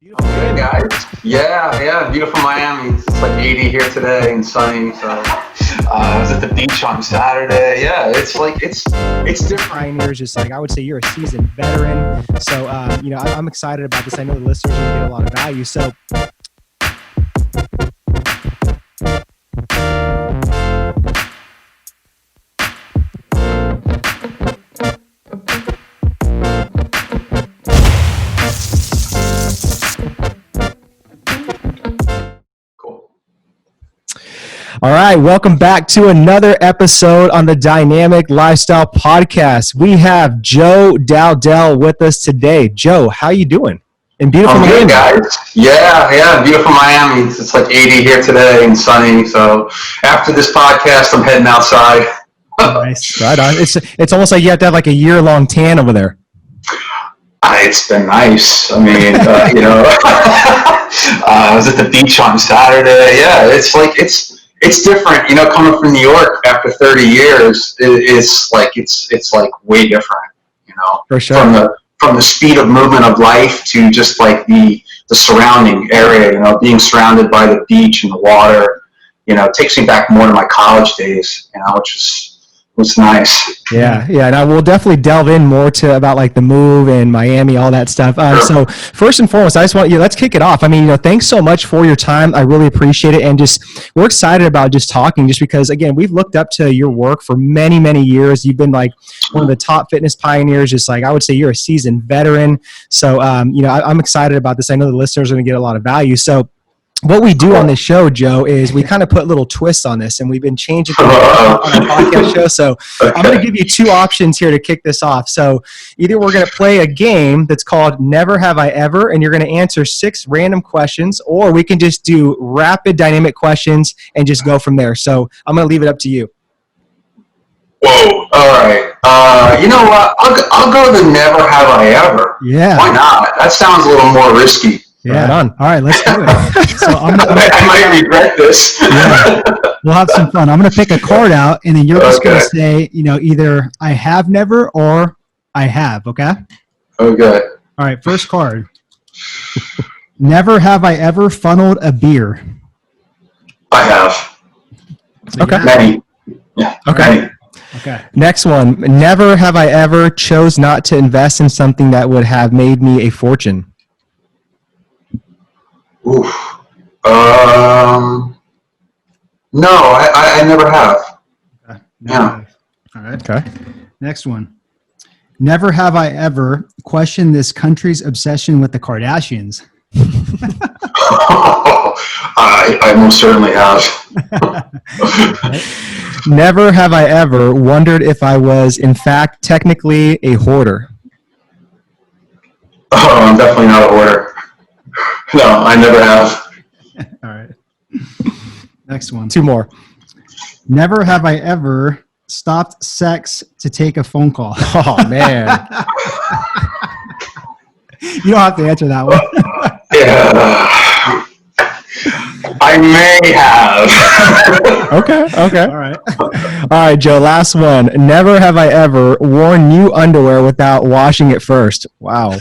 Beautiful Hey Miami. guys. Yeah, beautiful Miami. It's like 80 here today and sunny. So I was at the beach on Saturday. Yeah, it's different. Pioneers, just like I would say, you're a seasoned veteran. So, I'm excited about this. I know the listeners are going to get a lot of value. So, Cool. all right, welcome back to another episode on the Dynamic Lifestyle Podcast. We have Joe Dowdell with us today. Joe, how you doing? In beautiful I'm Miami. good, guys. Yeah, beautiful Miami. It's like 80 here today and sunny. So after this podcast, I'm heading outside. Nice, right on. It's almost like you have to have like a year-long tan over there. It's been nice. I mean, I was at the beach on Saturday. Yeah, it's different. Coming from New York after 30 years, it's like way different. For sure. From the speed of movement of life to just like the surrounding area. Being surrounded by the beach and the water. It takes me back more to my college days. Which was nice. Yeah. Now we'll definitely delve in more to about like the move and Miami, all that stuff. Sure. So first and foremost, I just want you. Let's kick it off. I mean, thanks so much for your time. I really appreciate it, and we're excited about just talking, just because again, we've looked up to your work for many, many years. You've been like one of the top fitness pioneers. Just like I would say, you're a seasoned veteran. So I'm excited about this. I know the listeners are going to get a lot of value. So what we do on this show, Joe, is we kind of put little twists on this, and we've been changing things on our podcast show. So okay. I'm going to give you two options here to kick this off. So either we're going to play a game that's called Never Have I Ever, and you're going to answer 6 random questions, or we can just do rapid dynamic questions and just go from there. So I'm going to leave it up to you. Whoa! All right. You know what? I'll go the Never Have I Ever. Yeah. Why not? That sounds a little more risky. Yeah. Right on. All right, let's do it. So I might regret this. Yeah. We'll have some fun. I'm going to pick a card out, and then you're just going to say, either I have never or I have, okay? Okay. All right, first card. Never have I ever funneled a beer. I have. So okay. Many. Yeah. Okay. Many. Okay. Next one. Never have I ever chose not to invest in something that would have made me a fortune. Oof. No, I never have. Okay. Yeah. All right. Okay. Next one. Never have I ever questioned this country's obsession with the Kardashians. I most certainly have. Never have I ever wondered if I was, in fact, technically a hoarder. Oh, I'm definitely not a hoarder. No, I never have. All right. Next one. 2 more. Never have I ever stopped sex to take a phone call. Oh, man. You don't have to answer that one. Yeah. I may have. Okay. All right. All right, Joe, last one. Never have I ever worn new underwear without washing it first. Wow.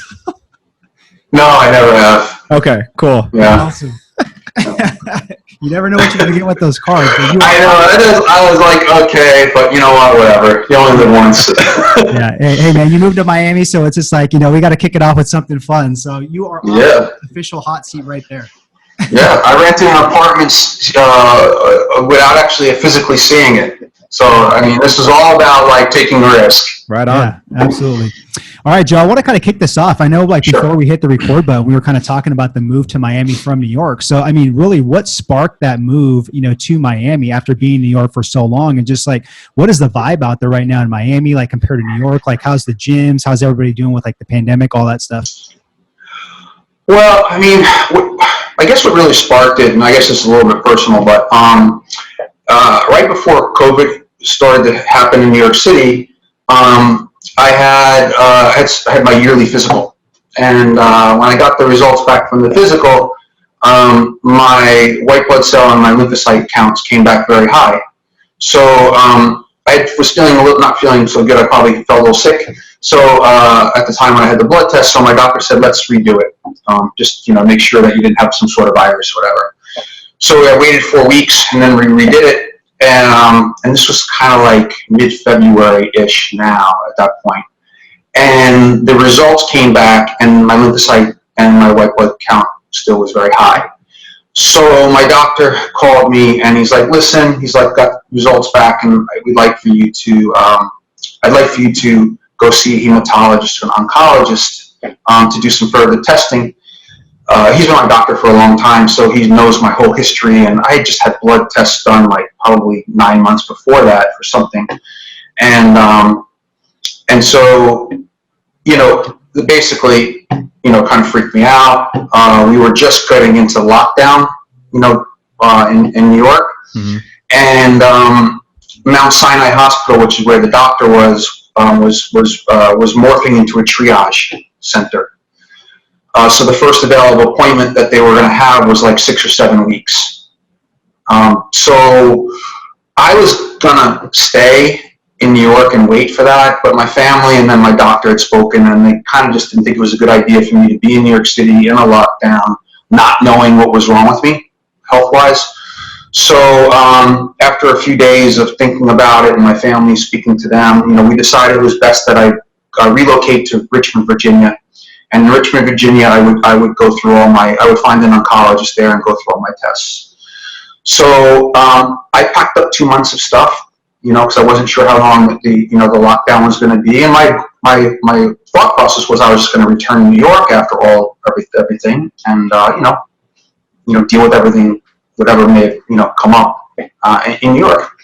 No, I never have. Okay, cool. Yeah. Awesome. You never know what you're going to get with those cards. But I know. I was like, okay, but you know what? Whatever. You only live once. Yeah. Hey, man, you moved to Miami, so it's just like, we got to kick it off with something fun. So you are on the official hot seat right there. Yeah, I rented an apartment without actually physically seeing it. So, I mean, this is all about like taking a risk. Right on. Yeah, absolutely. All right, Joe, I want to kind of kick this off. I know before we hit the record button, we were kind of talking about the move to Miami from New York. So, I mean, really, what sparked that move, to Miami after being in New York for so long? And just like, what is the vibe out there right now in Miami, like compared to New York? Like, how's the gyms? How's everybody doing with like the pandemic, all that stuff? Well, I mean, I guess what really sparked it, and I guess it's a little bit personal, but right before COVID started to happen in New York City, I had my yearly physical, and when I got the results back from the physical, my white blood cell and my lymphocyte counts came back very high. So I was feeling not feeling so good. I probably felt a little sick. So at the time when I had the blood test, so my doctor said, let's redo it. Just, make sure that you didn't have some sort of virus or whatever. So I waited 4 weeks and then we redid it. And this was kind of like mid-February-ish now at that point. And the results came back and my lymphocyte and my white blood count still was very high. So my doctor called me and he's like, listen, he's like, got results back and we'd like for you to, I'd like for you to go see a hematologist or an oncologist to do some further testing. He's been my doctor for a long time, so he knows my whole history, and I just had blood tests done like probably 9 months before that for something. And so, basically, kind of freaked me out. We were just getting into lockdown, in New York. Mm-hmm. And Mount Sinai Hospital, which is where the doctor was morphing into a triage center. So the first available appointment that they were going to have was like 6 or 7 weeks. So I was going to stay in New York and wait for that, but my family and then my doctor had spoken, and they kind of just didn't think it was a good idea for me to be in New York City in a lockdown, not knowing what was wrong with me health-wise. So after a few days of thinking about it and my family speaking to them, we decided it was best that I relocate to Richmond, Virginia. And in Richmond, Virginia, I would go through I would find an oncologist there and go through all my tests. So I packed up 2 months of stuff, because I wasn't sure how long the lockdown was going to be. And my thought process was I was just going to return to New York after everything, and deal with everything, whatever may have come up in New York.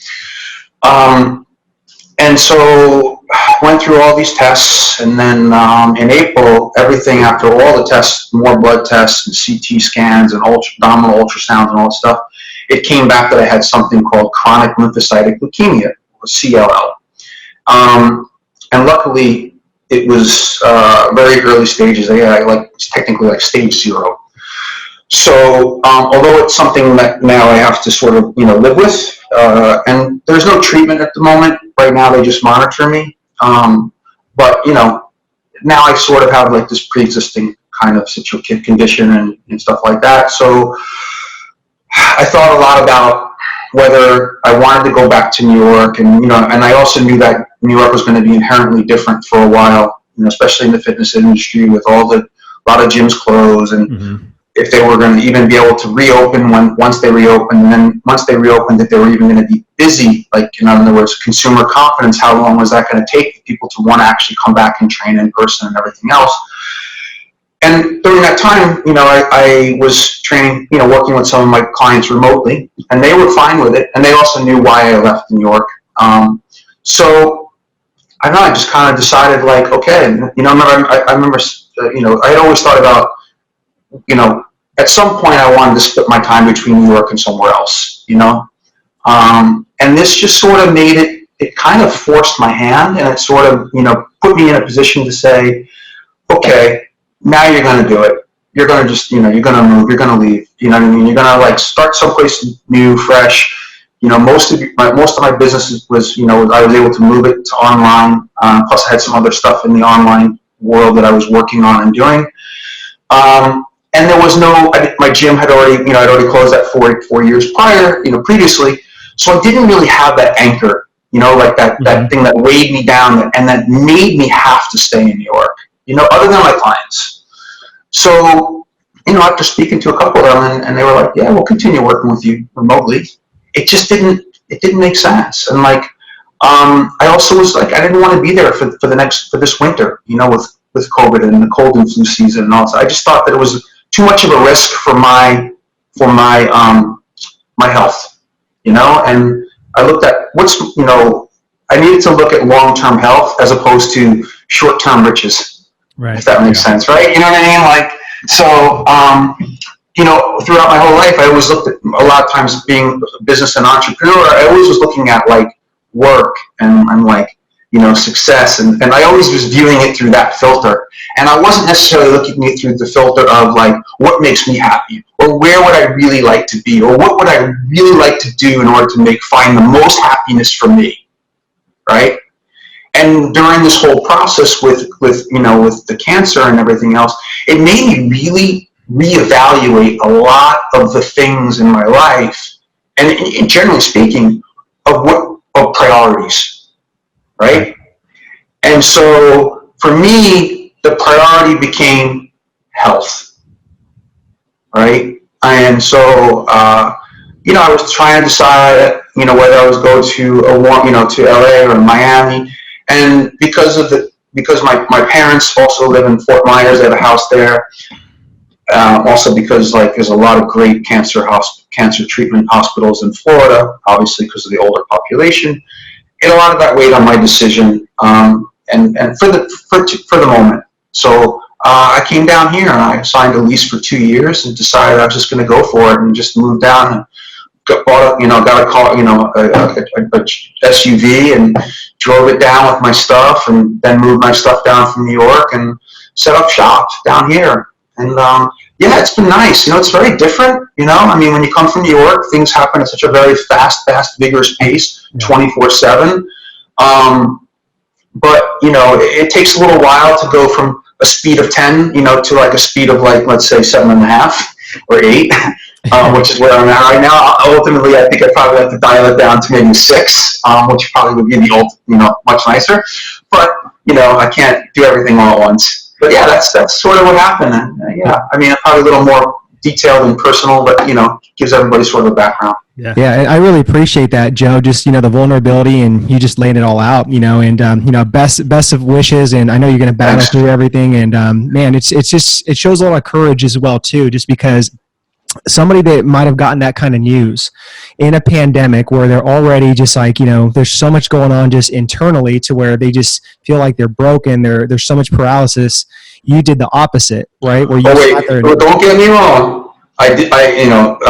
And so went through all these tests, and then in April, everything after all the tests, more blood tests and CT scans and abdominal ultrasounds and all that stuff, it came back that I had something called chronic lymphocytic leukemia, or CLL. And luckily, it was very early stages. It's technically like stage 0. So although it's something that now I have to sort of live with, and there's no treatment at the moment. Right now they just monitor me. But now I sort of have like this pre-existing kind of condition and stuff like that. So I thought a lot about whether I wanted to go back to New York, and and I also knew that New York was going to be inherently different for a while, especially in the fitness industry with a lot of gyms closed, and mm-hmm. if they were going to even be able to reopen once they reopened, and then once they reopened, that they were even going to be busy, like in other words, consumer confidence, how long was that going to take for people to want to actually come back and train in person and everything else. And during that time, I was training, working with some of my clients remotely, and they were fine with it, and they also knew why I left New York. So I don't know, I just kind of decided, like, okay, I remember, I had always thought about, at some point I wanted to split my time between New York and somewhere else, and this just sort of made it kind of forced my hand, and it sort of, put me in a position to say, okay, now you're going to do it. You're going to just, you're going to move, you're going to leave, You're going to like start someplace new, fresh. Most of my business was, I was able to move it to online. Plus I had some other stuff in the online world that I was working on and doing. And there was my gym had already, I'd already closed that 4 years prior, previously. So I didn't really have that anchor, like that thing that weighed me down and that made me have to stay in New York, other than my clients. So, after speaking to a couple of them and they were like, yeah, we'll continue working with you remotely. It just didn't make sense. And like, I also was like, I didn't want to be there for this winter, with COVID and the cold and flu season and all that. I just thought that it was too much of a risk for my health, and I looked at I needed to look at long-term health as opposed to short-term riches, right? If that makes sense, right? You know what I mean? Like, so, throughout my whole life, I always looked at, a lot of times being a business and entrepreneur, I always was looking at like work and like, success. And I always was viewing it through that filter. And I wasn't necessarily looking at it through the filter of like, what makes me happy, or where would I really like to be, or what would I really like to do in order to find the most happiness for me. right? And during this whole process with the cancer and everything else, it made me really reevaluate a lot of the things in my life, and generally speaking, of priorities, right? And so for me, the priority became health, right? And so, I was trying to decide, whether I was go to to LA or Miami, and because my parents also live in Fort Myers, they have a house there. Also because there's a lot of great cancer treatment hospitals in Florida, obviously because of the older population. And a lot of that weighed on my decision, and for the moment. So I came down here and I signed a lease for 2 years and decided I was just going to go for it and just moved down and got a car, a SUV, and drove it down with my stuff, and then moved my stuff down from New York and set up shop down here. And yeah, it's been nice. It's very different. When you come from New York, things happen at such a very fast, vigorous pace, 24/7. But it takes a little while to go from a speed of 10, to a speed of let's say 7.5 or 8, which is where I'm at right now. Ultimately, I think I probably have to dial it down to maybe 6, which probably would be much nicer. But I can't do everything all at once. But yeah, that's sort of what happened. And probably a little more detailed and personal, but gives everybody sort of a background. Yeah, and I really appreciate that, Joe. Just the vulnerability, and you just laying it all out. And best of wishes. And I know you're going to battle through everything. And man, it shows a lot of courage as well too. Just because somebody that might have gotten that kind of news in a pandemic where they're already just there's so much going on just internally to where they just feel like they're broken. There's so much paralysis. You did the opposite, right? Where you wait, don't get me wrong. I'm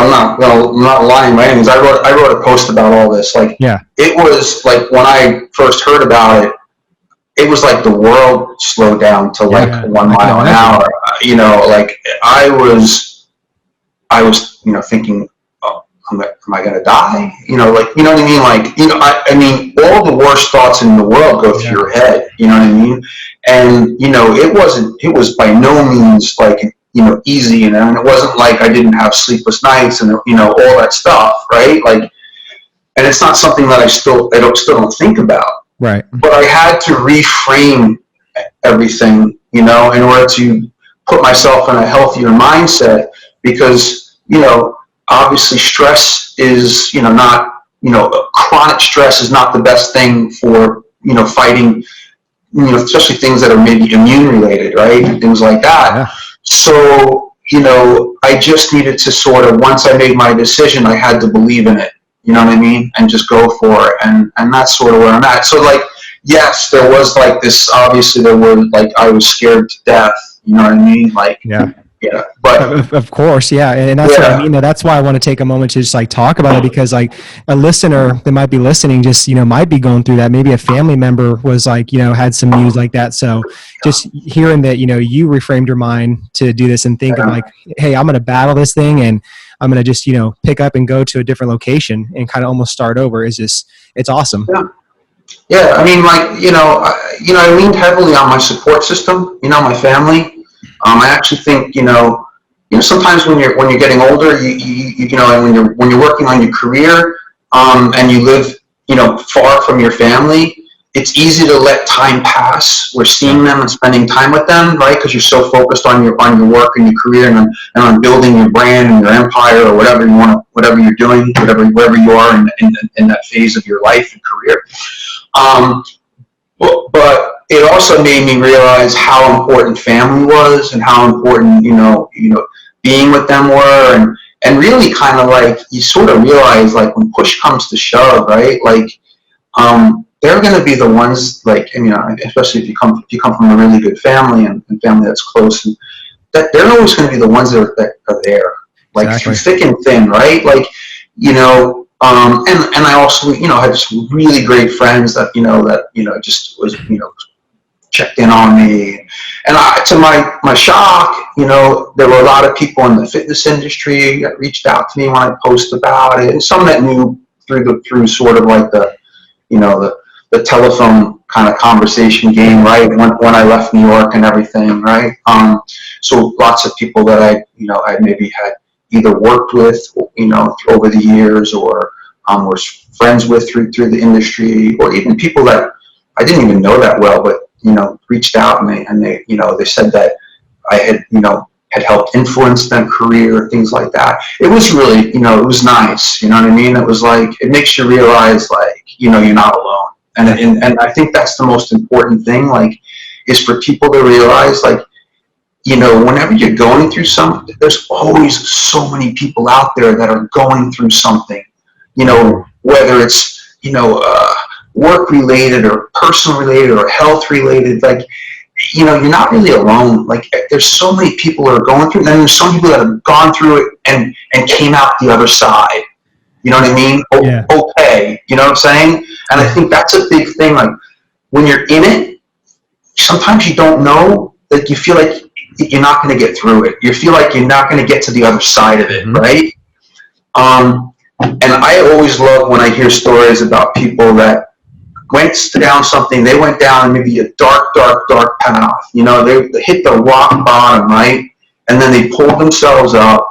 not lying by any means. I wrote a post about all this. It was when I first heard about it, it was like the world slowed down to 1 mile an hour. I was thinking, oh, am I going to die? You know what I mean? All the worst thoughts in the world go through your head, you know what I mean? And, it was by no means easy. And it wasn't like I didn't have sleepless nights and, all that stuff, right? And it's not something that I still don't think about. Right. But I had to reframe everything, in order to put myself in a healthier mindset, because, obviously stress is, not, chronic stress is not the best thing for, fighting, especially things that are maybe immune related, right? And things like that. Yeah. So, I just needed to sort of, once I made my decision, I had to believe in it, you know what I mean? And just go for it. And that's sort of where I'm at. So yes, there was this, obviously there were I was scared to death, you know what I mean? Yeah, but of course, yeah, and that's what I mean. That's why I want to take a moment to just talk about it, because a listener that might be listening just might be going through that. Maybe a family member was had some news like that. So just hearing that you reframed your mind to do this and think of hey, I'm going to battle this thing, and I'm going to just pick up and go to a different location and kind of almost start over is just, it's awesome. Yeah, I mean, I leaned heavily on my support system, my family. I actually think, sometimes when you're getting older, and when you're working on your career, and you live, far from your family, it's easy to let time pass. We're seeing them and spending time with them, right? Because you're so focused on your work and your career, and on building your brand and your empire, or whatever you're doing, wherever you are in that phase of your life and career. But it also made me realize how important family was, and how important, being with them were, and really kind of you sort of realize when push comes to shove, right? They're going to be the ones, especially if you come from a really good family and family that's close, and that they're always going to be the ones that are there, Exactly. through thick and thin, right? And I also, had some really great friends that just was, checked in on me. And to my shock, there were a lot of people in the fitness industry that reached out to me when I posted about it, and some that knew through sort of the the telephone kind of conversation game, right? When I left New York and everything, right? So lots of people that I maybe had either worked with, over the years, or was friends with through the industry, or even people that I didn't even know that well, but reached out and they they said that I had helped influence their career, things like that. It was really, it was nice. You know what I mean? It was like, it makes you realize, like, you're not alone. And I think that's the most important thing, like, is for people to realize, like, whenever you're going through something, there's always so many people out there that are going through something, whether it's, work related or personal related or health related, like, you're not really alone. Like, there's so many people that are going through it, and then there's some people that have gone through it and came out the other side. You know what I mean? Yeah. Okay. You know what I'm saying? And I think that's a big thing. Like, when you're in it, sometimes you don't know, like, you feel like you're not going to get through it. You feel like you're not going to get to the other side of it, right? And I always love when I hear stories about people that went down something. They went down maybe a dark path. They hit the rock bottom, right? And then they pulled themselves up,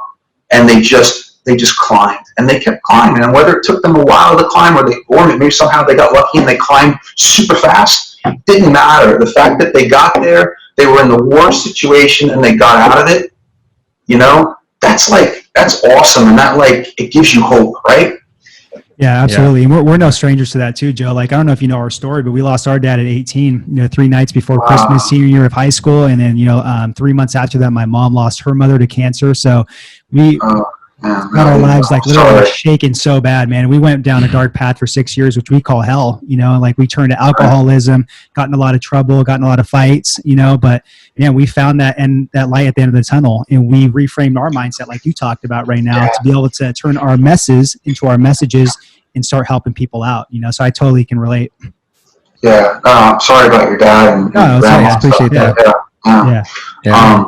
and they just climbed, and they kept climbing. And whether it took them a while to climb, or maybe somehow they got lucky and they climbed super fast, didn't matter. The fact that they got there, they were in the worst situation, and they got out of it. That's awesome, and that, like, it gives you hope, right? Yeah, absolutely. Yeah. And we're no strangers to that too, Joe. Like, I don't know if you know our story, but we lost our dad at 18, 3 nights before Christmas, senior year of high school. And then, 3 months after that, my mom lost her mother to cancer. So we got our lives, like, literally shaken so bad, man. We went down a dark path for 6 years, which we call hell, like, we turned to alcoholism, got in a lot of trouble, got in a lot of fights, but yeah, we found that light at the end of the tunnel, and we reframed our mindset, like you talked about right now, to be able to turn our messes into our messages and start helping people out, so I totally can relate. Yeah. Sorry about your dad and no, grandma. I appreciate that. Yeah.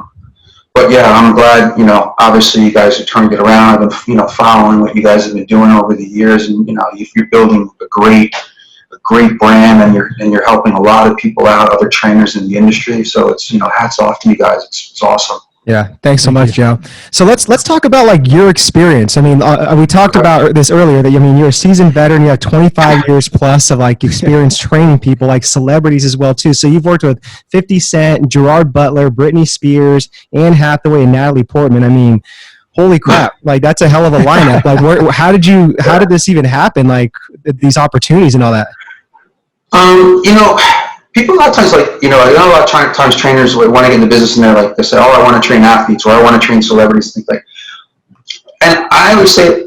But yeah, I'm glad, obviously you guys are turning it around. I've been, following what you guys have been doing over the years, and, you're building a great brand, and you're helping a lot of people out, other trainers in the industry. So it's, hats off to you guys. It's awesome. Yeah. Thanks so much, Joe. So let's talk about, like, your experience. I mean, we talked about this earlier, that, you're a seasoned veteran. You have 25 years plus of, like, experience training people, like celebrities as well too. So you've worked with 50 Cent, Gerard Butler, Britney Spears, Anne Hathaway, and Natalie Portman. I mean, holy crap. Like, that's a hell of a lineup. Like, how did this even happen? Like, these opportunities and all that? People a lot of times, like, I know a lot of times trainers want to get in the business, and they say, oh, I want to train athletes, or I want to train celebrities, things like that. And I would say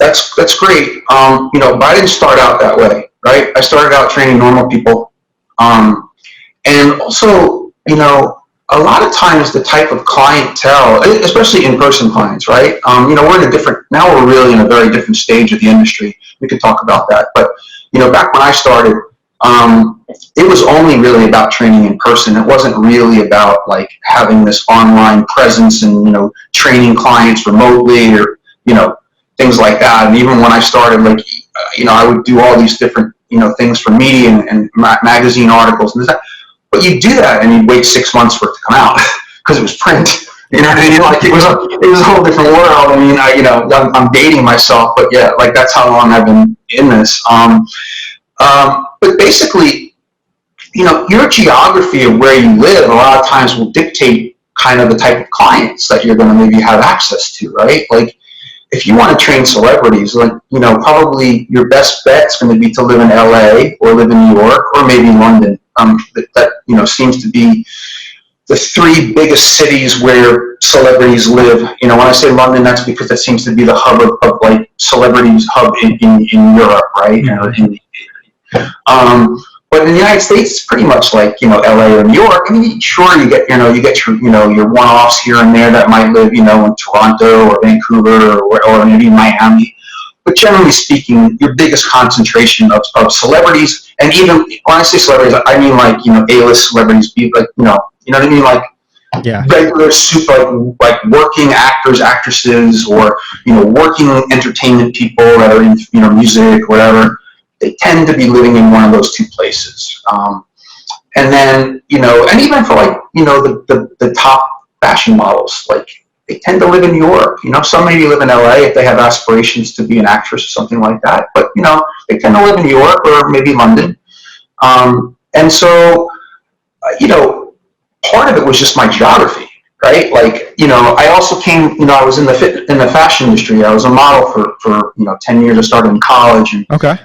that's great. But I didn't start out that way, right? I started out training normal people. And also, a lot of times the type of clientele, especially in-person clients, right? We're really in a very different stage of the industry. We could talk about that. But, back when I started, it was only really about training in person. It wasn't really about, like, having this online presence and, training clients remotely, or, things like that. And even when I started, like, I would do all these different, things for media and magazine articles and this, that. But you do that, and you wait 6 months for it to come out because it was print. You know what I mean? Like, it was a whole different world. I mean, I'm dating myself, but yeah, like, that's how long I've been in this. But basically, your geography of where you live a lot of times will dictate kind of the type of clients that you're going to maybe have access to, right? Like, if you want to train celebrities, like, probably your best bet is going to be to live in LA or live in New York or maybe London. That seems to be the 3 biggest cities where celebrities live. When I say London, that's because that seems to be the hub of like, celebrities hub in Europe, right? But in the United States, it's pretty much like, LA or New York. I mean, sure, you get your one-offs here and there that might live, in Toronto or Vancouver or maybe Miami. But generally speaking, your biggest concentration of celebrities, and even when I say celebrities, I mean, like, A-list celebrities, like, you know what I mean? Like, regular super, like working actors, actresses, or, working entertainment people that are in, music, whatever. they tend to be living in one of those two places. And then, and even for like, the top fashion models, like they tend to live in New York. Some maybe live in LA if they have aspirations to be an actress or something like that. But, they tend to live in New York or maybe London. And so, part of it was just my geography, right? Like, I also came, I was in the fashion industry. I was a model for 10 years. I started in college, and Okay.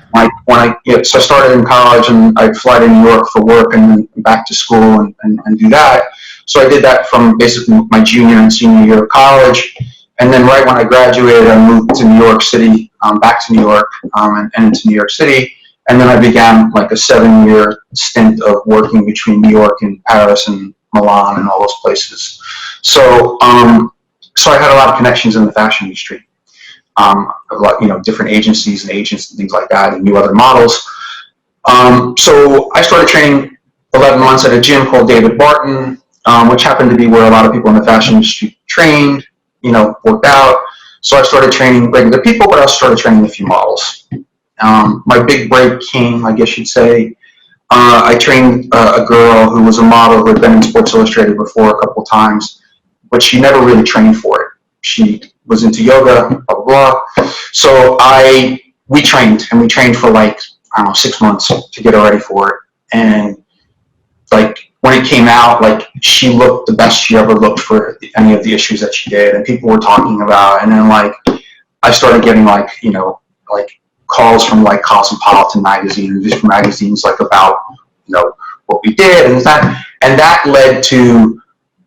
so I started in college, and I'd fly to New York for work and then back to school and do that. So I did that from basically my junior and senior year of college. And then right when I graduated, I moved to New York City, back to New York, and into New York City. And then I began like a 7-year stint of working between New York and Paris and Milan and all those places. So, so I had a lot of connections in the fashion industry. A lot, different agencies and agents and things like that, and new other models. So I started training 11 months at a gym called David Barton, which happened to be where a lot of people in the fashion industry trained, worked out. So I started training regular people, but I also started training a few models. My big break came, I guess you'd say, I trained a girl who was a model who had been in Sports Illustrated before a couple times, but she never really trained for it. She was into yoga, blah, blah, blah. So we trained for like, 6 months to get her ready for it. And like when it came out, like she looked the best she ever looked for any of the issues that she did, and people were talking about. And then like I started getting like, like calls from like Cosmopolitan magazine and different magazines like about what we did, and that led to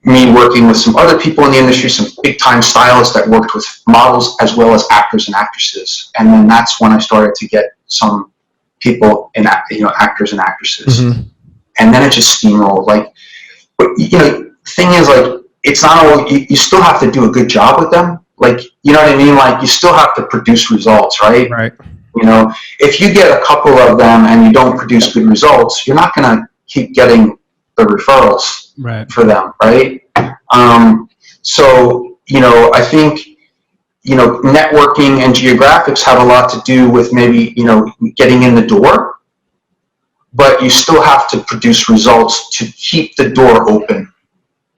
me working with some other people in the industry, some big time stylists that worked with models as well as actors and actresses. And then that's when I started to get some people in actors and actresses. Mm-hmm. And then it just steamrolled. Like, but thing is, like, it's not all, you still have to do a good job with them. Like, you know what I mean? Like, you still have to produce results, right? Right. If you get a couple of them and you don't produce good results, you're not going to keep getting the referrals for them, right? So, I think, networking and geographics have a lot to do with maybe, getting in the door, but you still have to produce results to keep the door open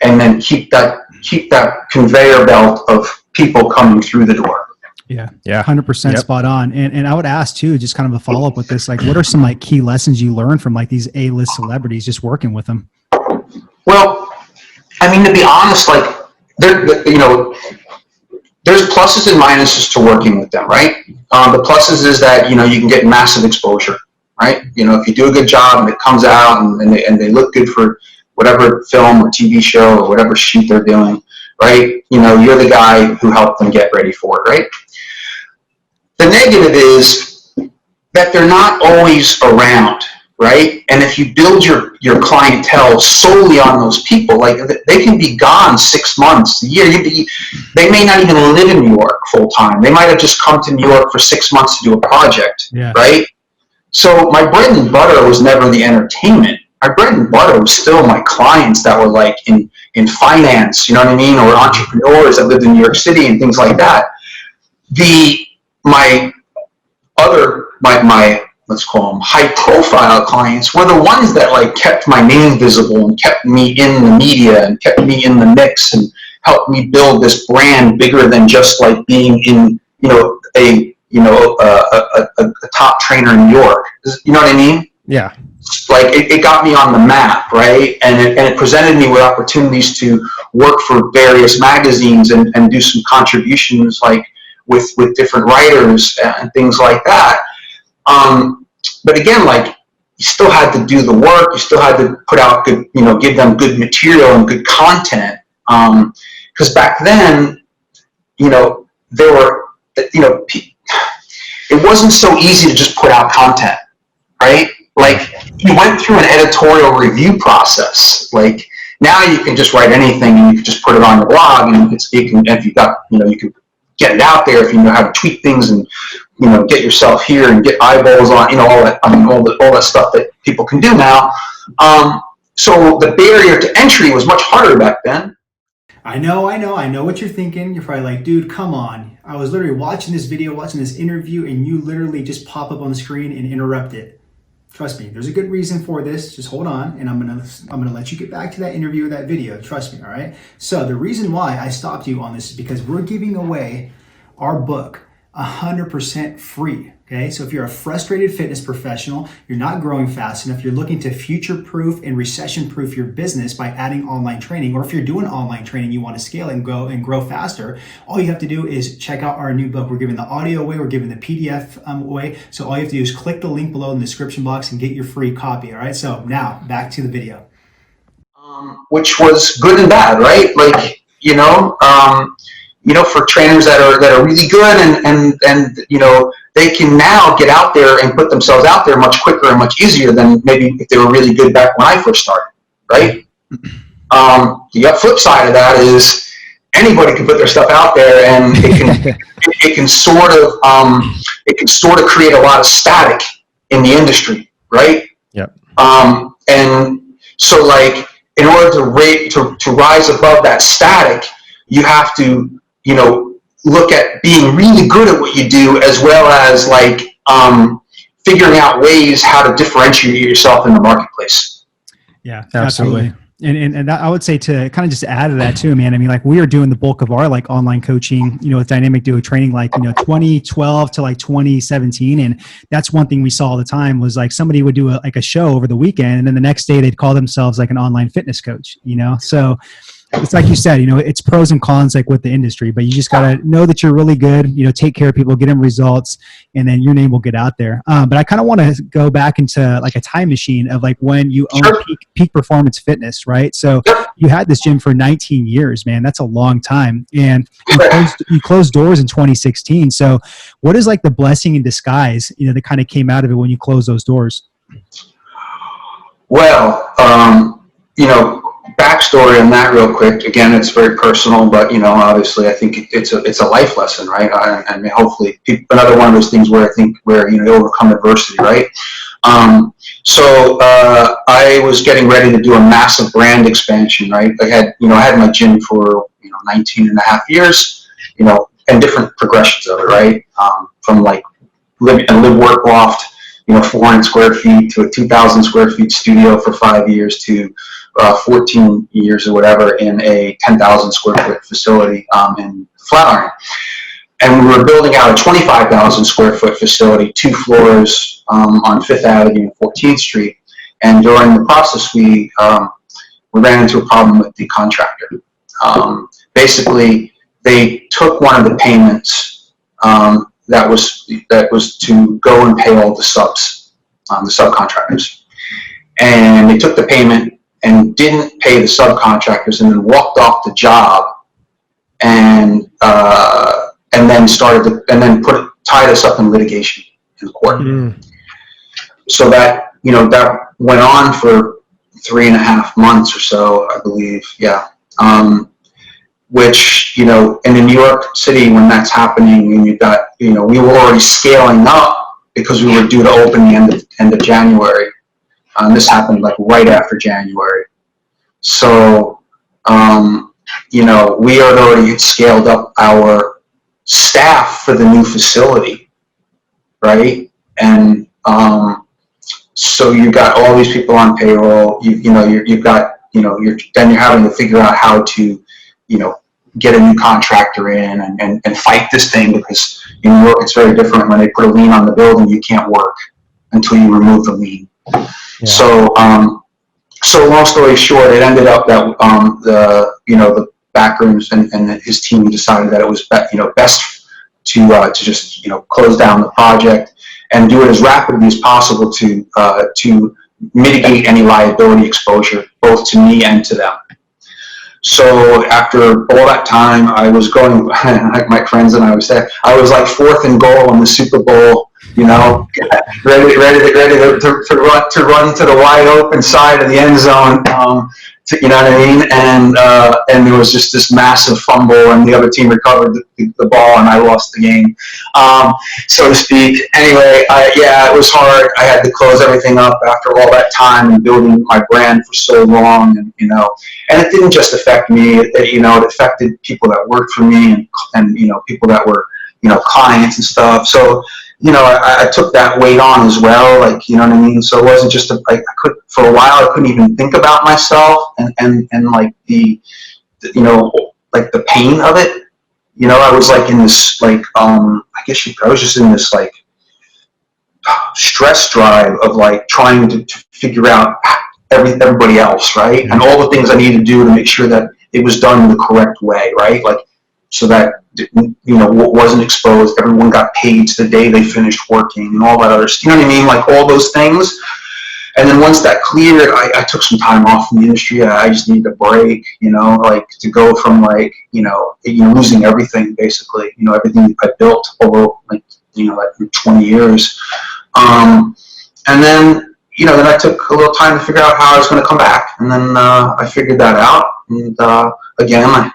and then keep that conveyor belt of people coming through the door. Yeah. 100% spot on. And I would ask too, just kind of a follow up with this, like what are some like key lessons you learned from like these A-list celebrities just working with them? Well, I mean, to be honest, like there's pluses and minuses to working with them, right? The pluses is that, you can get massive exposure, right? If you do a good job and it comes out and they look good for whatever film or TV show or whatever shoot they're doing, right? You're the guy who helped them get ready for it, right? The negative is that they're not always around, right? And if you build your clientele solely on those people, like they can be gone 6 months, a year. They may not even live in New York full time. They might have just come to New York for 6 months to do a project, right? So my bread and butter was never the entertainment. My bread and butter was still my clients that were like in finance, you know what I mean? Or entrepreneurs that lived in New York City and things like that. My let's call them high profile clients were the ones that like kept my name visible and kept me in the media and kept me in the mix and helped me build this brand bigger than just like being in, a top trainer in New York. You know what I mean? Yeah. Like it got me on the map, right? And it presented me with opportunities to work for various magazines and do some contributions like with different writers and things like that. But again, like you still had to do the work. You still had to put out good, give them good material and good content. Because back then, there were, it wasn't so easy to just put out content, right? Like you went through an editorial review process. Like now you can just write anything and you can just put it on your blog, and if you got, you can get it out there if you know how to tweak things and get yourself here and get eyeballs on all that. I mean all that stuff that people can do now. So the barrier to entry was much harder back then. I know what you're thinking. You're probably like, dude, come on. I was literally watching this video, watching this interview, and you literally just pop up on the screen and interrupt it. Trust me, there's a good reason for this. Just hold on, and I'm gonna let you get back to that interview or that video. Trust me, all right? So the reason why I stopped you on this is because we're giving away our book 100% free. Okay, so if you're a frustrated fitness professional, you're not growing fast enough, you're looking to future-proof and recession-proof your business by adding online training, or if you're doing online training, you want to scale and grow faster, all you have to do is check out our new book. We're giving the audio away, we're giving the PDF away. So all you have to do is click the link below in the description box and get your free copy. All right, so now back to the video. Which was good and bad, right? Like, for trainers that are really good and they can now get out there and put themselves out there much quicker and much easier than maybe if they were really good back when I first started, right? The flip side of that is anybody can put their stuff out there, and it can sort of create a lot of static in the industry, right? Yep. And so, like, in order to rise above that static, you have to look at being really good at what you do, as well as like figuring out ways how to differentiate yourself in the marketplace. Yeah, absolutely. And that, I would say, to kind of just add to that too, man. I mean, like, we are doing the bulk of our like online coaching, with dynamic duo training, like 2012 to like 2017, and that's one thing we saw all the time was like somebody would do a show over the weekend, and then the next day they'd call themselves like an online fitness coach. So it's like you said, it's pros and cons like with the industry, but you just got to know that you're really good, take care of people, get them results, and then your name will get out there. But I kind of want to go back into like a time machine of like when you owned peak performance fitness, right? So you had this gym for 19 years, man. That's a long time. And you closed doors in 2016. So what is like the blessing in disguise, that kind of came out of it when you closed those doors? Well, backstory on that real quick. Again, it's very personal, but obviously I think it's a life lesson, right? I mean, hopefully another one of those things where you overcome adversity, right? So I was getting ready to do a massive brand expansion, right? I had my gym for 19 and a half years, and different progressions of it, right? From like live work loft, 400 square feet to a 2,000 square feet studio for 5 years to 14 years or whatever in a 10,000 square foot facility in Flatiron. And we were building out a 25,000 square foot facility, 2 floors on 5th Avenue and 14th Street. And during the process, we ran into a problem with the contractor. Basically, they took one of the payments that was to go and pay all the subcontractors. And they took the payment and didn't pay the subcontractors, and then walked off the job, and then tied us up in litigation in court. Mm. So that that went on for 3.5 months or so, I believe. Yeah. Which in New York City, when that's happening, and we were already scaling up because we were due to open the end of January. This happened like right after January. So, we had already scaled up our staff for the new facility, right? And so you got all these people on payroll. You've got you're having to figure out how to get a new contractor in and fight this thing, because in New York it's very different. When they put a lien on the building, you can't work until you remove the lien. Yeah. So long story short, it ended up that the backrooms and his team decided that it was best to just close down the project and do it as rapidly as possible to mitigate any liability exposure, both to me and to them. So after all that time, I was going, like my friends and I would say, I was like 4th and goal in the Super Bowl ready to run to the wide open side of the end zone. You know what I mean? And there was just this massive fumble, and the other team recovered the ball, and I lost the game, so to speak. Anyway, it was hard. I had to close everything up after all that time and building my brand for so long, and it didn't just affect me. It affected people that worked for me, and people that were clients and stuff. So I took that weight on as well, like, you know what I mean? So it wasn't just for a while, I couldn't even think about myself and like like the pain of it. I was like in this, like, I was just in this, like, stress drive of, like, trying to figure out everybody else, right? And all the things I needed to do to make sure that it was done the correct way, right? Like, so that wasn't exposed. Everyone got paid the day they finished working, and all that other stuff. You know what I mean? Like, all those things. And then once that cleared, I took some time off from the industry. I just needed a break, like, to go from, like, losing everything, basically, everything I built over, like 20 years. And then, then I took a little time to figure out how I was going to come back. And then I figured that out. And again, I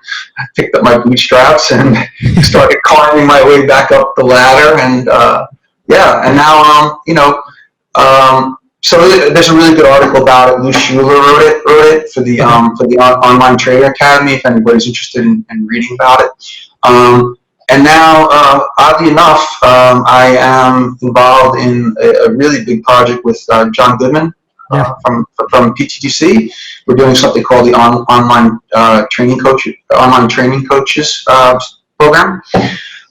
picked up my bootstraps and started climbing my way back up the ladder. And and now, so there's a really good article about it. Lou Schuler wrote it for the Online Trader Academy, if anybody's interested in reading about it. And now, oddly enough, I am involved in a really big project with John Goodman from PTTC. We're doing something called the Online Training Coaches program,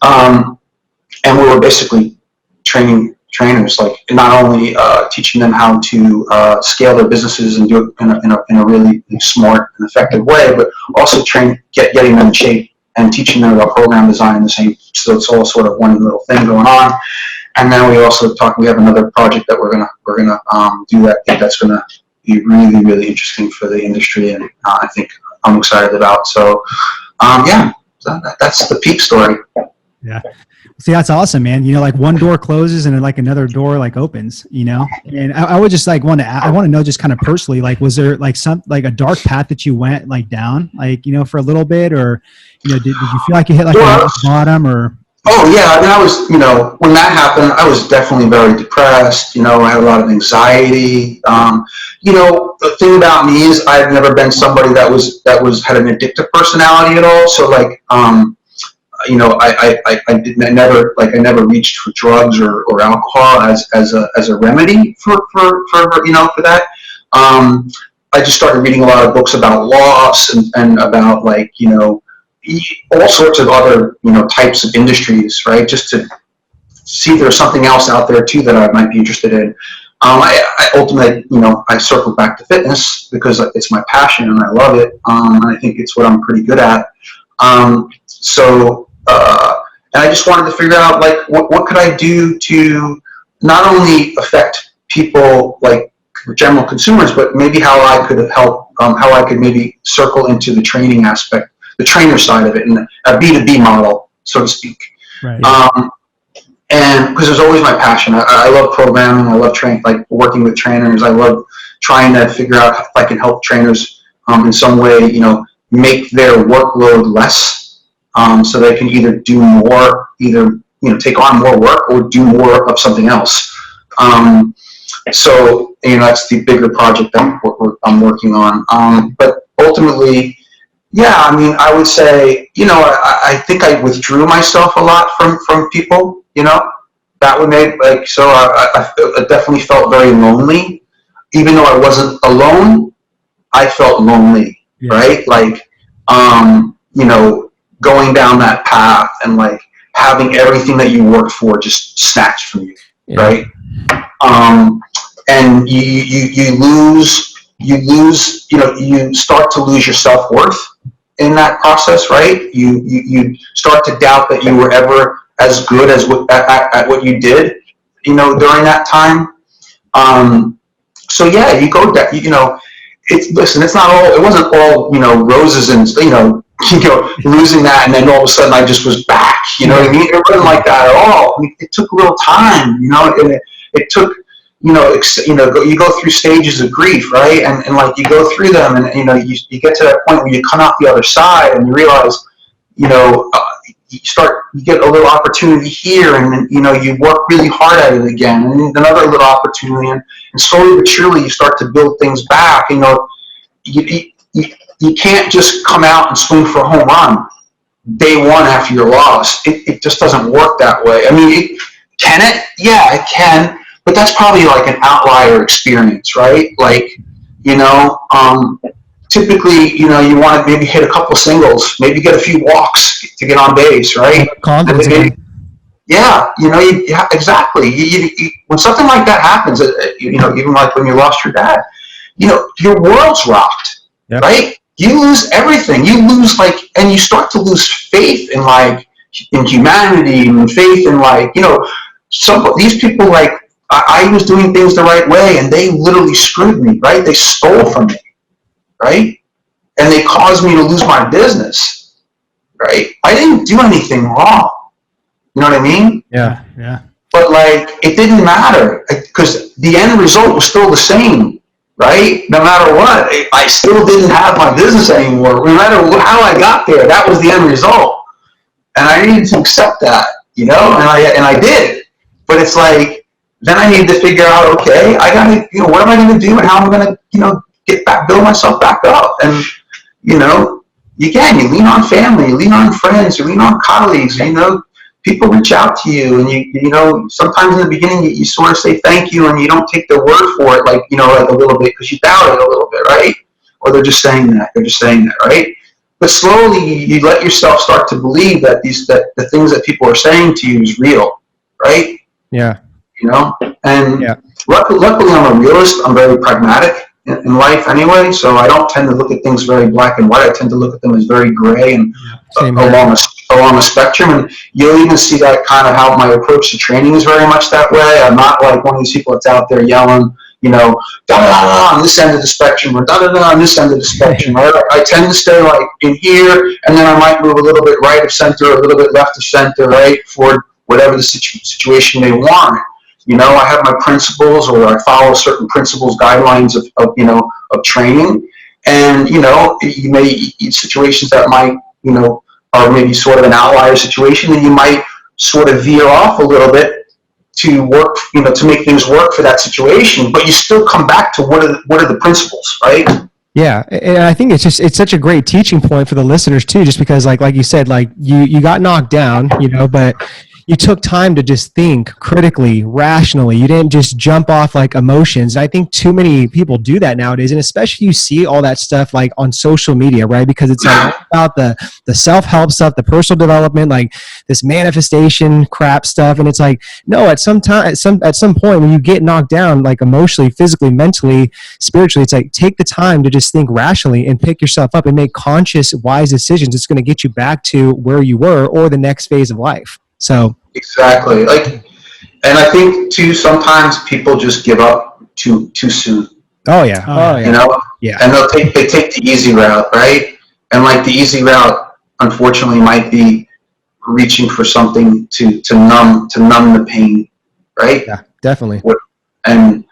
and we were basically training trainers, like, not only teaching them how to scale their businesses and do it in a really smart and effective way, but also getting them in shape and teaching them about program design the same. So it's all sort of one little thing going on. And then we also we have another project that we're gonna do that. I think that's gonna be really, really interesting for the industry, and I think I'm excited about. So that's the peak story. Yeah. See, that's awesome, man. Like, one door closes and then, like, another door, like, opens, and I would just, like, I want to know, just kind of personally, like, was there, like, a dark path that you went, like, down, like, for a little bit, or, did you feel like you hit, like, a bottom, or? Oh yeah. I mean, I was, when that happened, I was definitely very depressed. I had a lot of anxiety. The thing about me is I've never been somebody that had an addictive personality at all. So, like, I never reached for drugs or alcohol as a remedy for that. I just started reading a lot of books about loss and about, like, all sorts of other, types of industries, right? Just to see if there's something else out there too that I might be interested in. I ultimately, I circled back to fitness because it's my passion and I love it. And I think it's what I'm pretty good at. And I just wanted to figure out, like, what could I do to not only affect people, like, general consumers, but maybe how I could help, how I could maybe circle into the training aspect, the trainer side of it, and a B2B model, so to speak. Right. And because it's always my passion. I love programming. I love working with trainers. I love trying to figure out if I can help trainers in some way, make their workload less. So they can either do more, take on more work or do more of something else. So that's the bigger project that I'm working on. But ultimately, yeah, I mean, I would say, I think I withdrew myself a lot from people. That would make, like, so I definitely felt very lonely. Even though I wasn't alone, I felt lonely, right? Like, going down that path and, like, having everything that you worked for just snatched from you, right? And you start to lose your self-worth in that process, right? You start to doubt that you were ever as good as at what you did, during that time. So yeah, you go that, it's not all, it wasn't all, roses and, losing that, and then all of a sudden I just was back. You know what I mean? It wasn't like that at all. I mean, it took a little time, and it took, you go through stages of grief, right? And like you go through them, and you get to that point where you come out the other side, and you realize, you get a little opportunity here, and then, you work really hard at it again, and another little opportunity, and slowly but surely you start to build things back. You can't just come out and swing for a home run day one after your loss. It just doesn't work that way. I mean, can it? Yeah, it can, but that's probably like an outlier experience, right? Like, typically, you want to maybe hit a couple singles, maybe get a few walks to get on base, right? Confidence. Yeah, exactly. When something like that happens, even like when you lost your dad, your world's rocked, right? You lose everything. You lose and you start to lose faith in humanity, and faith in these people. I was doing things the right way, and they literally screwed me, right? They stole from me, right? And they caused me to lose my business, right? I didn't do anything wrong. You know what I mean? Yeah. But it didn't matter, because the end result was still the same, right? No matter what, I still didn't have my business anymore. No matter how I got there, that was the end result, and I needed to accept that, and I did. But it's then I need to figure out, okay, I gotta, what am I going to do, and how am I going to, build myself back up, and again, you lean on family, you lean on friends, you lean on colleagues, people reach out to you, and sometimes in the beginning you sort of say thank you, and you don't take their word for it, like a little bit, because you doubt it a little bit, right? Or they're just saying that, right? But slowly you let yourself start to believe that the things that people are saying to you is real, right? Yeah. And luckily I'm a realist. I'm very pragmatic in life anyway, so I don't tend to look at things very black and white. I tend to look at them as very gray and along a spectrum. And you'll even see that kind of how my approach to training is very much that way. I'm not like one of these people that's out there yelling, da da da on this end of the spectrum, or da da da on this end of the spectrum. I tend to stay in here, and then I might move a little bit right of center, a little bit left of center, right, for whatever the situation may warrant. I have my principles, or I follow certain principles, guidelines of training, and you may situations that might are maybe sort of an outlier situation, and you might sort of veer off a little bit to work, to make things work for that situation, but you still come back to what are the principles, right? Yeah, and I think it's such a great teaching point for the listeners too, just because like you said, you got knocked down, but you took time to just think critically, rationally. You didn't just jump off emotions. And I think too many people do that nowadays, and especially you see all that stuff on social media, right? Because it's all about the self-help stuff, the personal development, this manifestation crap stuff. And it's no, at some point when you get knocked down, emotionally, physically, mentally, spiritually, it's take the time to just think rationally and pick yourself up and make conscious, wise decisions. It's going to get you back to where you were or the next phase of life. So exactly, and I think too, sometimes people just give up too soon. Oh yeah. Yeah. And they take the easy route, right? And the easy route, unfortunately, might be reaching for something to numb the pain, right? Yeah, definitely. And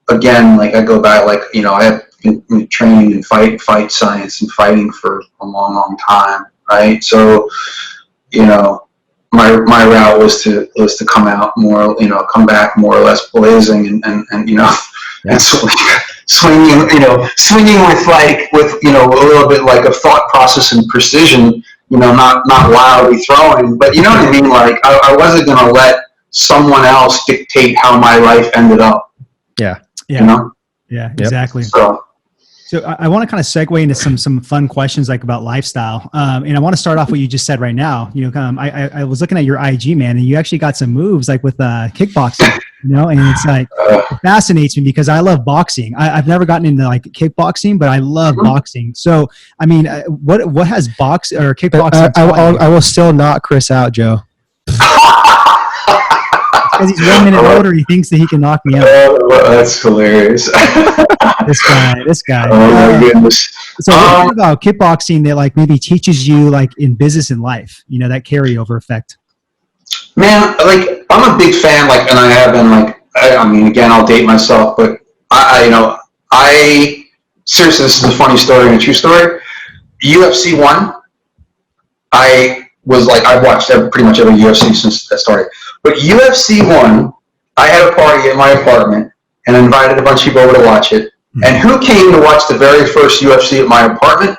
again, I go back, I have been training in fight science and fighting for a long time, right? So my route was to come out more, come back more or less blazing and and swinging with a little bit of thought process and precision, not wildly throwing, but you know what I mean? I wasn't going to let someone else dictate how my life ended up. Yeah. Yeah. Yeah, exactly. So I want to kind of segue into some fun questions about lifestyle, and I want to start off what you just said right now. I was looking at your IG, man, and you actually got some moves with kickboxing. And it's it fascinates me because I love boxing. I've never gotten into kickboxing, but I love boxing. So I mean, what has kickboxing? I will still knock Chris out, Joe. Because he's 1 minute older, he thinks that he can knock me out. Oh, that's hilarious. This guy. Oh my goodness. So what about kickboxing that like maybe teaches you like in business and life, that carryover effect? Man, like I'm a big fan, like, and I have been, like, I mean, again, I'll date myself, but I seriously, this is a funny story and a true story. UFC 1, I've watched pretty much every UFC since that started. But UFC 1, I had a party at my apartment and invited a bunch of people over to watch it. Mm-hmm. And who came to watch the very first UFC at my apartment?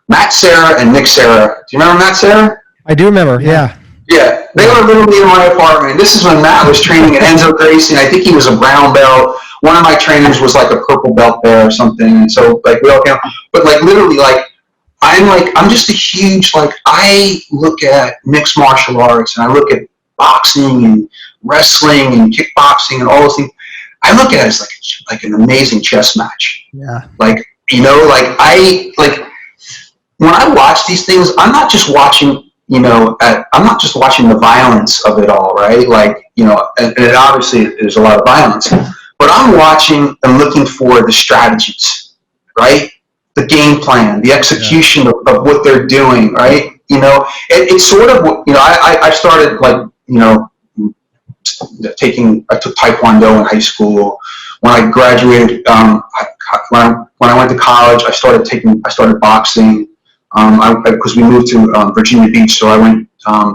Matt Serra and Nick Serra. Do you remember Matt Serra? I do remember, yeah. Yeah, they were literally in my apartment. This is when Matt was training at Enzo Gracie, and I think he was a brown belt. One of my trainers was like a purple belt there or something. And so, like, we all came, but like literally, like, I'm just a huge, like, I look at mixed martial arts and I look at boxing and wrestling and kickboxing and all those things. I look at it as like an amazing chess match. Yeah. Like, when I watch these things, I'm not just watching, I'm not just watching the violence of it all, right? Like, and it obviously there's a lot of violence, but I'm watching and looking for the strategies, right? The game plan, the execution of what they're doing, right? It's sort of, I started, like, I took Taekwondo in high school. When I graduated, when I went to college, I started boxing. Because we moved to Virginia Beach, so I went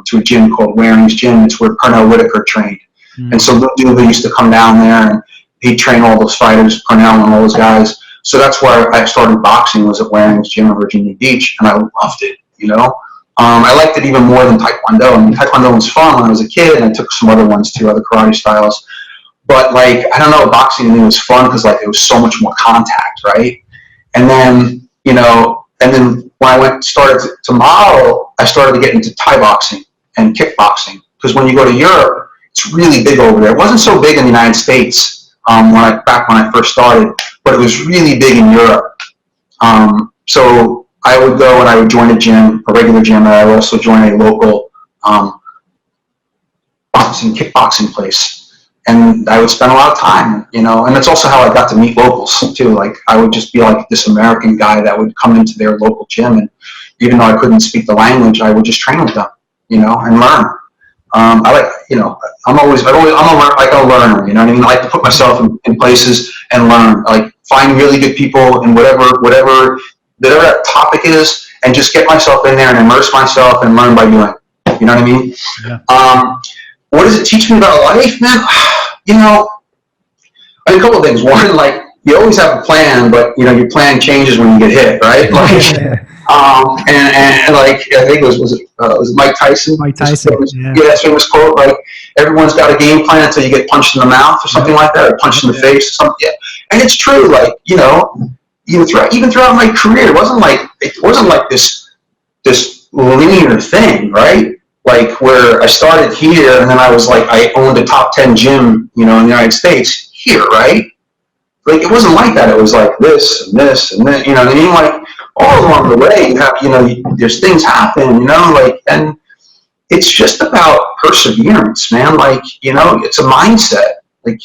to a gym called Waring's Gym. It's where Pernell Whitaker trained. Mm-hmm. And so Lou Dooley used to come down there, and he'd train all those fighters, Pernell and all those guys. So that's why I started boxing, was at Waring's Gym in Virginia Beach, and I loved it, I liked it even more than Taekwondo. I mean, Taekwondo was fun when I was a kid, and I took some other ones too, other karate styles. But, like, I don't know, boxing to me was fun because, like, it was so much more contact, right? And then, when I started to model, I started to get into Thai boxing and kickboxing. Because when you go to Europe, it's really big over there. It wasn't so big in the United States back when I first started, but it was really big in Europe. So I would go and I would join a regular gym, and I would also join a local kickboxing place. And I would spend a lot of time, and that's also how I got to meet locals too. Like, I would just be like this American guy that would come into their local gym, and even though I couldn't speak the language, I would just train with them, and learn. I'm a learner, you know what I mean? I like to put myself in places and learn, like find really good people in whatever that topic is, and just get myself in there and immerse myself and learn by doing. You know what I mean? Yeah. What does it teach me about life, man? A couple of things. One, like, you always have a plan, but your plan changes when you get hit, right? Like, and like, I think it was Mike Tyson. Mike Tyson. That famous quote, like, everyone's got a game plan until you get punched in the mouth or something like that, or punched in the face or something. Yeah. And it's true, like, even throughout my career, it wasn't like this linear thing, right? Like, where I started here, and then I owned a top 10 gym, in the United States here, right? Like, it wasn't like that. It was like this and this and then, you know what I mean? Like, all along the way, you have, there's things happen, like, and it's just about perseverance, man. Like, it's a mindset. Like,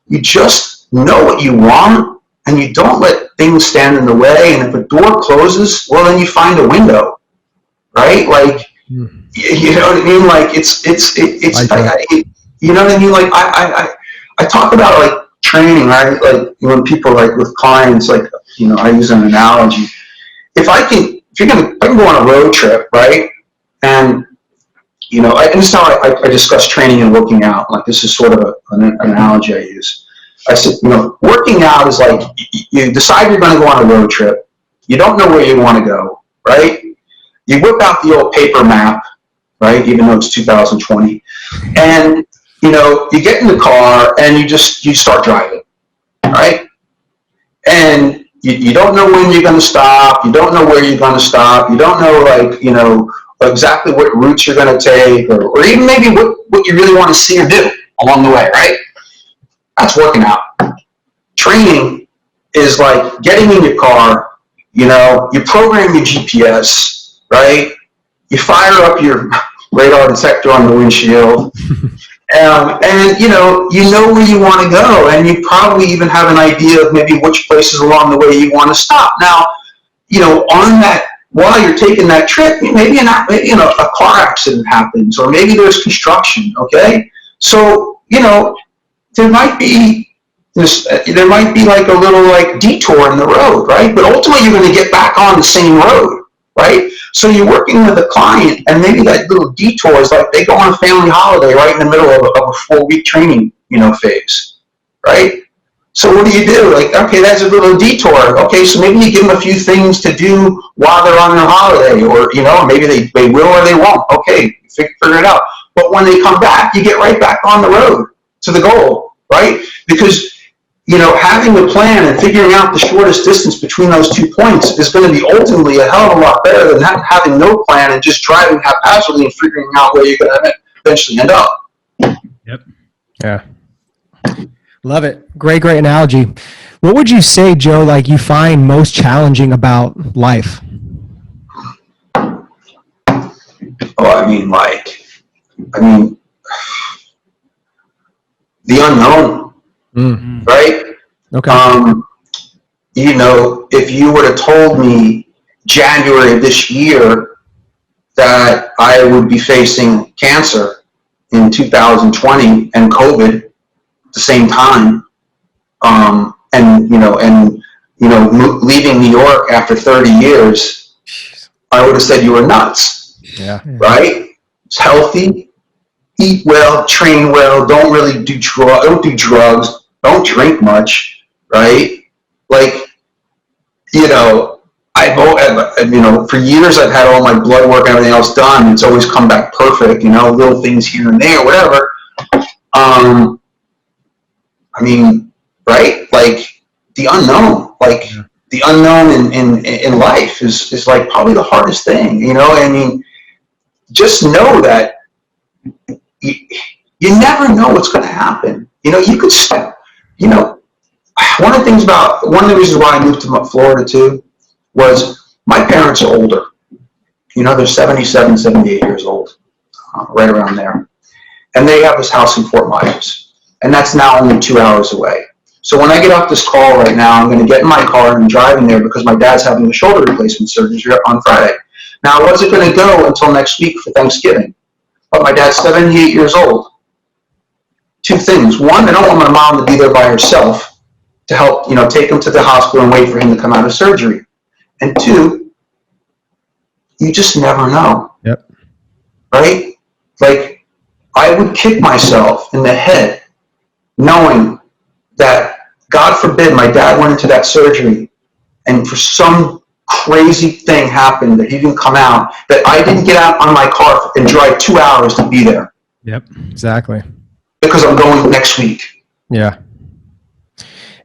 you just know what you want, and you don't let things stand in the way. And if a door closes, well, then you find a window, right? Like, you know what I mean? Like, it's you know what I mean? Like, I talk about, like, training, right? Like, when people, like, with clients, like, I use an analogy. If I can go on a road trip, right? And, and this is how I discuss training and working out. Like, this is sort of an analogy I use. I said, working out is like, you decide you're going to go on a road trip. You don't know where you want to go, right? You whip out the old paper map, right? Even though it's 2020. And, you get in the car and you start driving, right? And you don't know when you're going to stop. You don't know where you're going to stop. You don't know, like, exactly what routes you're going to take, or even maybe what you really want to see or do along the way, right? That's working out. Training is like getting in your car, you program your GPS, right? You fire up your radar detector on the windshield, And you know where you want to go, and you probably even have an idea of maybe which places along the way you want to stop. Now, on that, while you're taking that trip, maybe a car accident happens, or maybe there's construction. Okay, so there might be like a little like detour in the road, right? But ultimately, you're going to get back on the same road, right? So you're working with a client, and maybe that little detour is like they go on a family holiday right in the middle of a 4-week training, phase, right? So what do? Like, okay, that's a little detour. Okay, so maybe you give them a few things to do while they're on their holiday, or maybe they will or they won't. Okay, figure it out. But when they come back, you get right back on the road to the goal, right? Because having a plan and figuring out the shortest distance between those 2 points is going to be ultimately a hell of a lot better than having no plan and just driving haphazardly and figuring out where you're going to eventually end up. Yep. Yeah. Love it. Great analogy. What would you say, Joe, like you find most challenging about life? The unknown, right? Okay. If you would have told me January of this year that I would be facing cancer in 2020 and COVID at the same time, leaving New York after 30 years, I would have said you were nuts. Yeah. Right? It's healthy, eat well, train well, don't do drugs, don't drink much, right? Like, for years I've had all my blood work and everything else done. It's always come back perfect, little things here and there, whatever. Right? Like the unknown, the unknown in life is like probably the hardest thing, just know that you never know what's going to happen. You could step, one of the reasons why I moved to Florida too was my parents are older. They're 77, 78 years old, right around there. And they have this house in Fort Myers, and that's now only 2 hours away. So when I get off this call right now, I'm going to get in my car and I'm driving there because my dad's having a shoulder replacement surgery on Friday. Now, I wasn't going to go until next week for Thanksgiving, but my dad's 78 years old. 2 things. One, I don't want my mom to be there by herself to help, take him to the hospital and wait for him to come out of surgery. And 2, you just never know. Yep. Right? Like, I would kick myself in the head knowing that, God forbid, my dad went into that surgery and for some crazy thing happened that he didn't come out, that I didn't get out on my car and drive 2 hours to be there. Yep, exactly. Because I'm going next week. Yeah.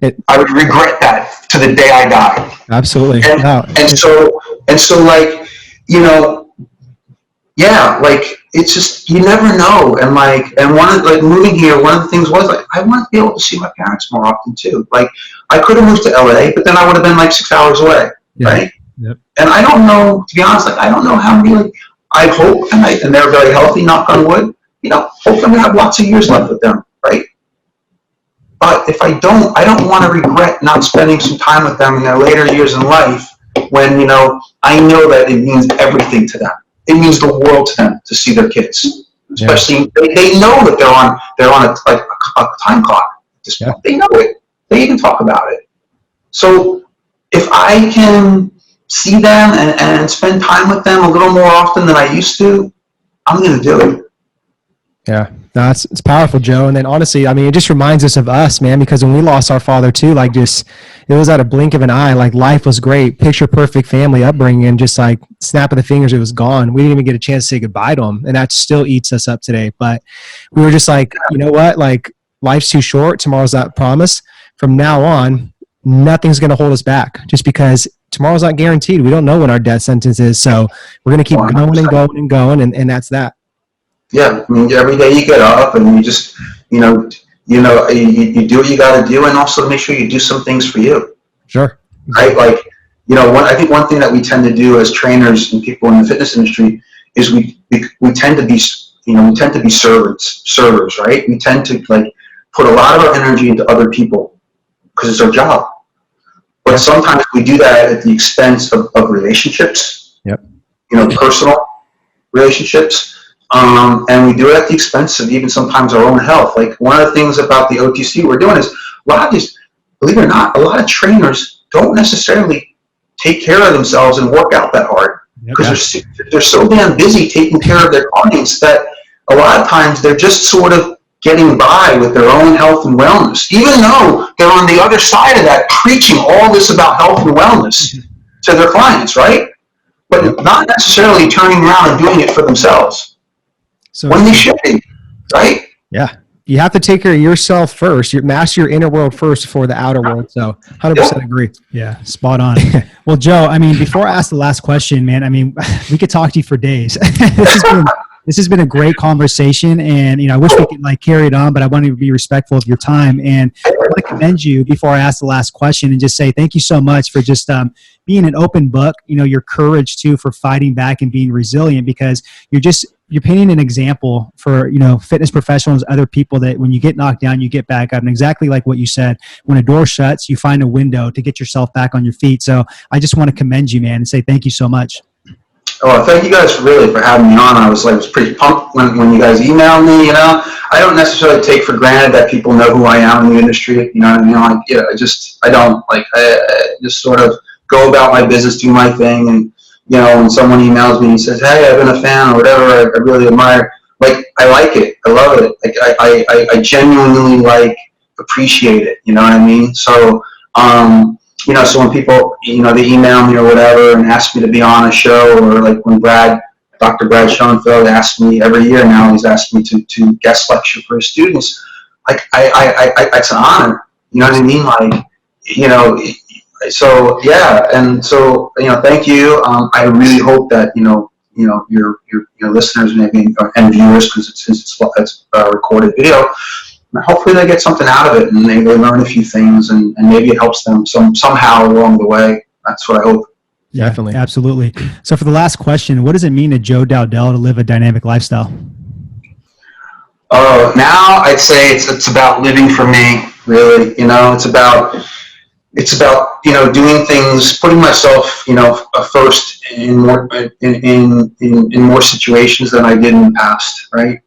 I would regret that to the day I die. Absolutely. And so like, yeah, like it's just, you never know. And moving here, one of the things was like, I wanted to be able to see my parents more often too. Like I could have moved to LA, but then I would have been like 6 hours away. Yeah. Right. Yep. And I don't know, to be honest, like, I don't know how many, I hope, and they're very healthy, knock on wood, hopefully I'm going to have lots of years left with them. Right. But if I don't want to regret not spending some time with them in their later years in life when, I know that it means everything to them. It means the world to them to see their kids. Especially, they know that they're on a time clock at this point. They know it. They even talk about it. So if I can see them and spend time with them a little more often than I used to, I'm going to do it. Yeah, it's powerful, Joe. And then honestly, it just reminds us of us, man, because when we lost our father too, it was at a blink of an eye. Like life was great, picture perfect family upbringing, and just like snap of the fingers, it was gone. We didn't even get a chance to say goodbye to him, and that still eats us up today. But we were just like, you know what? Like life's too short. Tomorrow's not promised. From now on, nothing's going to hold us back, just because tomorrow's not guaranteed. We don't know when our death sentence is, so we're going to keep 100%. Going and going and going, and that's that. Yeah, every day you get up and you just, you do what you got to do, and also make sure you do some things for you. Sure. Right? Like, I think one thing that we tend to do as trainers and people in the fitness industry is we tend to be we tend to be servers, right? We tend to like put a lot of our energy into other people because it's our job. But sometimes we do that at the expense of relationships, Yep. Personal relationships. And we do it at the expense of even sometimes our own health. Like one of the things about the OTC we're doing is a lot of these, believe it or not, a lot of trainers don't necessarily take care of themselves and work out that hard because they're so damn busy taking care of their clients that a lot of times they're just sort of getting by with their own health and wellness, even though they're on the other side of that preaching all this about health and wellness to their clients, right? But not necessarily turning around and doing it for themselves. So when they should be, right? Yeah. You have to take care of yourself first. You master your inner world first before the outer world. So 100% agree. Yeah, spot on. Well, Joe, I mean, before I ask the last question, man, I mean, we could talk to you for days. This has been a great conversation, and I wish we could like carry it on, but I want to be respectful of your time. And I want to commend you before I ask the last question, and just say thank you so much for just being an open book. Your courage too for fighting back and being resilient, because you're painting an example for fitness professionals, other people, that when you get knocked down, you get back up. And exactly like what you said, when a door shuts, you find a window to get yourself back on your feet. So I just want to commend you, man, and say thank you so much. Oh, thank you guys really for having me on. I was pretty pumped when you guys emailed me. I don't necessarily take for granted that people know who I am in the industry. You know what I mean? I just sort of go about my business, do my thing, and when someone emails me and says, "Hey, I've been a fan," or whatever, I really admire. I like it. I love it. I genuinely appreciate it. You know what I mean? So. So when people, they email me or whatever and ask me to be on a show, or like when Dr. Brad Schoenfeld asks me every year now, he's asked me to guest lecture for his students. It's an honor. You know what I mean? So yeah, and so thank you. I really hope that your listeners maybe and viewers, because it's a recorded video. Hopefully they get something out of it and they learn a few things and maybe it helps them somehow along the way. That's what I hope. Yeah, Definitely. Absolutely. So for the last question, what does it mean to Joe Dowdell to live a dynamic lifestyle? Oh, now I'd say it's about living for me, really. It's about doing things, putting myself first in more situations than I did in the past, right?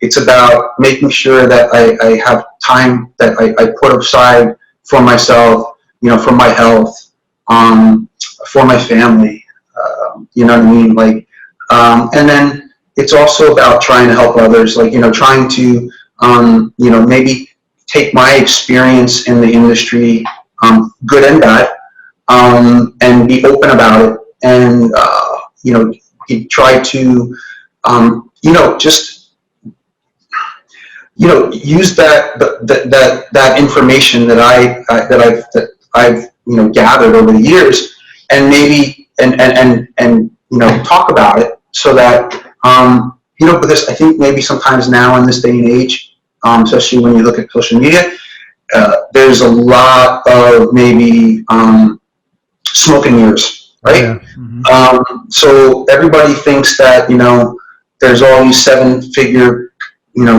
It's about making sure that I have time that I put aside for myself, for my health, for my family, you know what I mean? And then it's also about trying to help others, trying to, maybe take my experience in the industry, good and bad, and be open about it. And, try to, just, use that information that I've gathered over the years, and maybe and talk about it, so that because I think maybe sometimes now in this day and age, especially when you look at social media, there's a lot of maybe smoke and mirrors, right? Yeah. Mm-hmm. So everybody thinks that there's all these 7-figure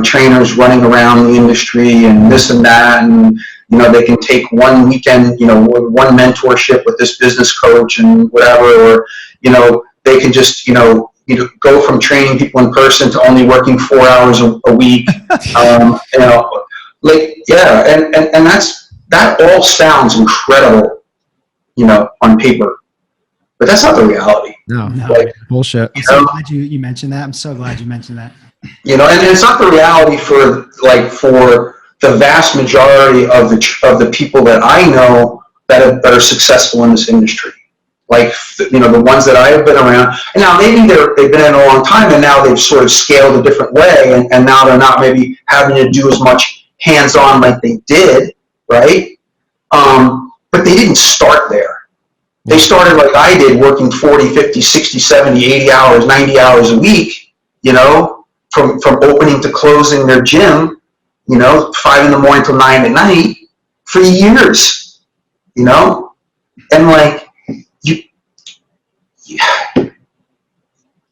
trainers running around the industry and this and that, and they can take one weekend, one mentorship with this business coach and whatever, or they can just go from training people in person to only working 4 hours a week. And that all sounds incredible, on paper, but that's not the reality. No, bullshit. I'm so glad you mentioned that. I'm so glad you mentioned that. And it's not the reality for the vast majority of the people that I know that are successful in this industry. The ones that I have been around, and now maybe they've been in a long time, and now they've sort of scaled a different way, and now they're not maybe having to do as much hands-on like they did, right? But they didn't start there. They started like I did, working 40, 50, 60, 70, 80 hours, 90 hours a week, from opening to closing their gym, 5 in the morning till 9 at night for years, and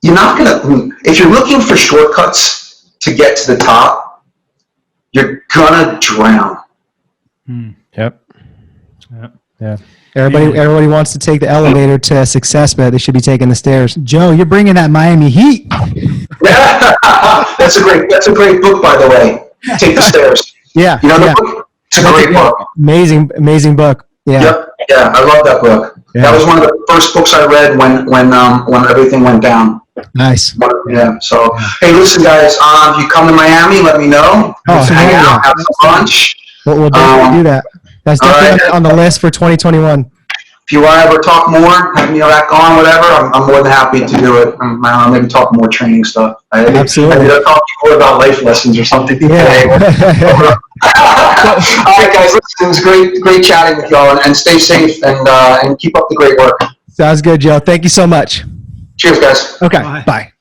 you're not gonna, if you're looking for shortcuts to get to the top, you're gonna drown. Yep. Yeah. Everybody wants to take the elevator to success, but they should be taking the stairs. Joe, you're bringing that Miami heat. That's a great book, by the way. Take the stairs. Yeah. You know the yeah. book? It's a great book. Amazing book. Yeah. Yep. Yeah, I love that book. Yeah. That was one of the first books I read when everything went down. Nice. Yeah. So, hey, listen, guys. If you come to Miami, let me know. Hang out, have some lunch. We'll definitely do that. That's definitely right. on the list for 2021. If you want to ever talk more, have me back on, whatever, I'm more than happy to do it. Maybe talk more training stuff. Absolutely. Maybe talk more about life lessons or something today. Yeah. All right, guys. Listen, it was great chatting with y'all, and stay safe and keep up the great work. Sounds good, Joe. Thank you so much. Cheers, guys. Okay. Bye.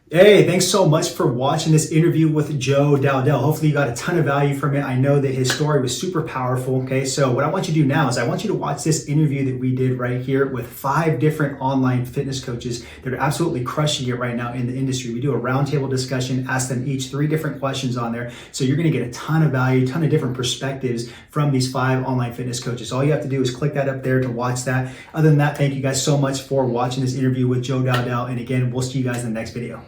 Hey, thanks so much for watching this interview with Joe Dowdell. Hopefully you got a ton of value from it. I know that his story was super powerful. Okay, so what I want you to do now is I want you to watch this interview that we did right here with 5 different online fitness coaches that are absolutely crushing it right now in the industry. We do a roundtable discussion, ask them each 3 different questions on there. So you're going to get a ton of value, a ton of different perspectives from these 5 online fitness coaches. All you have to do is click that up there to watch that. Other than that, thank you guys so much for watching this interview with Joe Dowdell. And again, we'll see you guys in the next video.